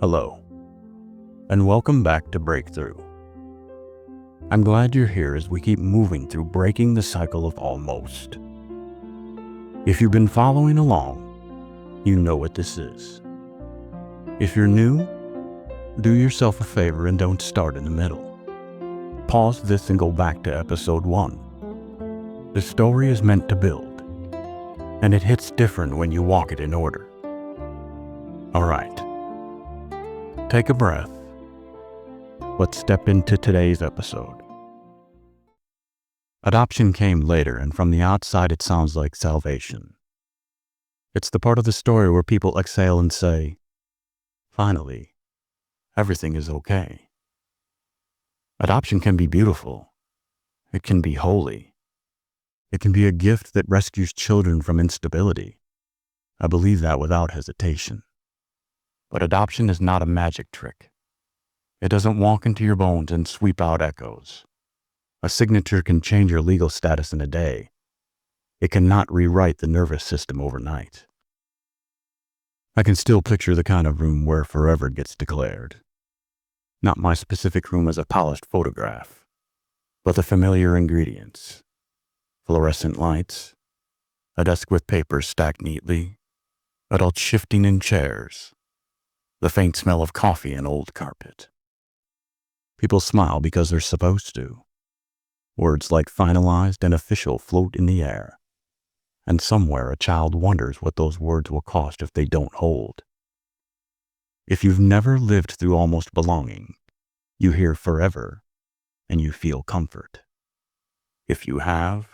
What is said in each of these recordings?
Hello, and welcome back to Breakthrough. I'm glad you're here as we keep moving through breaking the cycle of almost. If you've been following along, you know what this is. If you're new, do yourself a favor and don't start in the middle. Pause this and go back to episode 1. The story is meant to build, and it hits different when you walk it in order. All right. Take a breath. Let's step into today's episode. Adoption came later, and from the outside it sounds like salvation. It's the part of the story where people exhale and say, finally, everything is okay. Adoption can be beautiful. It can be holy. It can be a gift that rescues children from instability. I believe that without hesitation. But adoption is not a magic trick. It doesn't walk into your bones and sweep out echoes. A signature can change your legal status in a day. It cannot rewrite the nervous system overnight. I can still picture the kind of room where forever gets declared. Not my specific room as a polished photograph, but the familiar ingredients. Fluorescent lights, a desk with papers stacked neatly, adults shifting in chairs, the faint smell of coffee and old carpet. People smile because they're supposed to. Words like finalized and official float in the air. And somewhere a child wonders what those words will cost if they don't hold. If you've never lived through almost belonging, you hear forever and you feel comfort. If you have,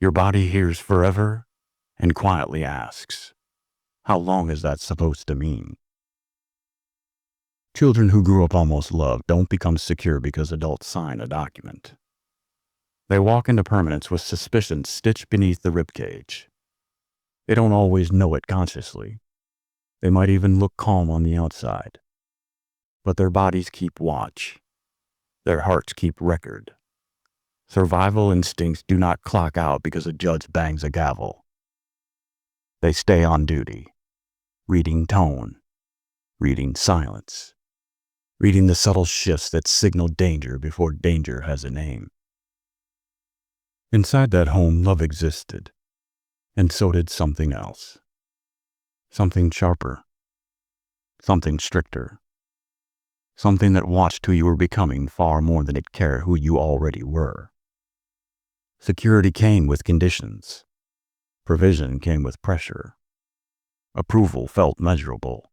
your body hears forever and quietly asks, how long is that supposed to mean? Children who grew up almost loved don't become secure because adults sign a document. They walk into permanence with suspicion stitched beneath the ribcage. They don't always know it consciously. They might even look calm on the outside. But their bodies keep watch. Their hearts keep record. Survival instincts do not clock out because a judge bangs a gavel. They stay on duty, reading tone, reading silence, reading the subtle shifts that signal danger before danger has a name. Inside that home, love existed, and so did something else. Something sharper, something stricter, something that watched who you were becoming far more than it cared who you already were. Security came with conditions. Provision came with pressure. Approval felt measurable,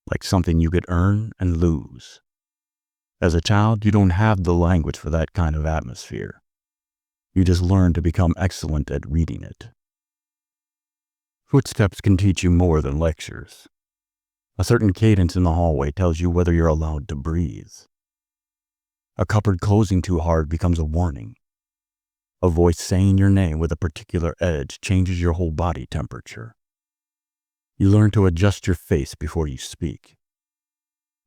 like something you could earn and lose. As a child, you don't have the language for that kind of atmosphere. You just learn to become excellent at reading it. Footsteps can teach you more than lectures. A certain cadence in the hallway tells you whether you're allowed to breathe. A cupboard closing too hard becomes a warning. A voice saying your name with a particular edge changes your whole body temperature. You learn to adjust your face before you speak.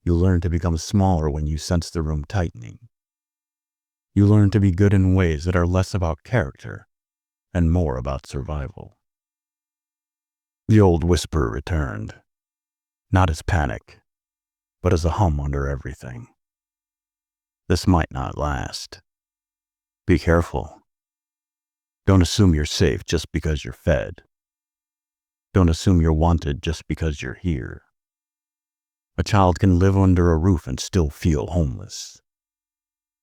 You learn to become smaller when you sense the room tightening. You learn to be good in ways that are less about character and more about survival. The old whisper returned, not as panic, but as a hum under everything. This might not last. Be careful. Don't assume you're safe just because you're fed. Don't assume you're wanted just because you're here. A child can live under a roof and still feel homeless.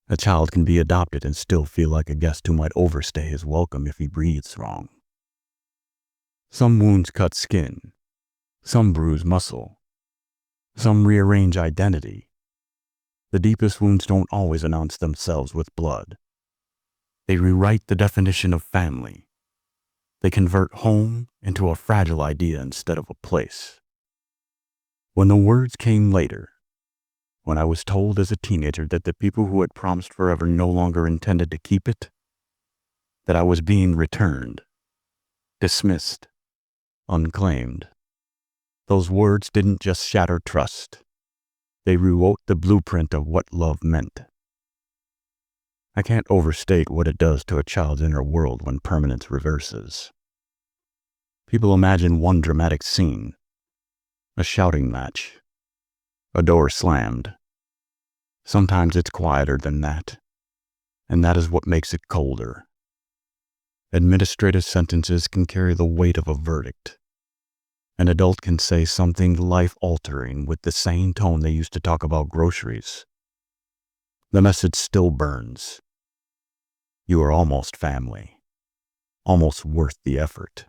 A child can be adopted and still feel like a guest who might overstay his welcome if he breathes wrong. Some wounds cut skin. Some bruise muscle. Some rearrange identity. The deepest wounds don't always announce themselves with blood. They rewrite the definition of family. They convert home into a fragile idea instead of a place. When the words came later, when I was told as a teenager that the people who had promised forever no longer intended to keep it, that I was being returned, dismissed, unclaimed, those words didn't just shatter trust. They rewrote the blueprint of what love meant. I can't overstate what it does to a child's inner world when permanence reverses. People imagine one dramatic scene, a shouting match, A door slammed. Sometimes it's quieter than that, and that is what makes it colder. Administrative sentences can carry the weight of a verdict. An adult can say something life-altering with the same tone they used to talk about groceries. The message still burns. You are almost family, almost worth the effort,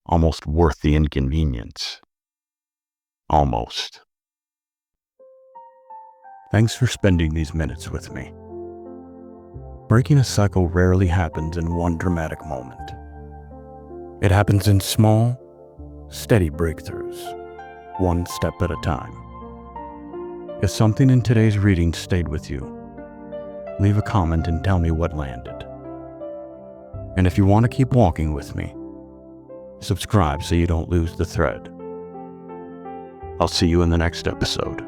almost worth the inconvenience. Almost. Thanks for spending these minutes with me. Breaking a cycle rarely happens in one dramatic moment. It happens in small, steady breakthroughs, one step at a time. If something in today's reading stayed with you, leave a comment and tell me what landed. And if you want to keep walking with me, subscribe so you don't lose the thread. I'll see you in the next episode.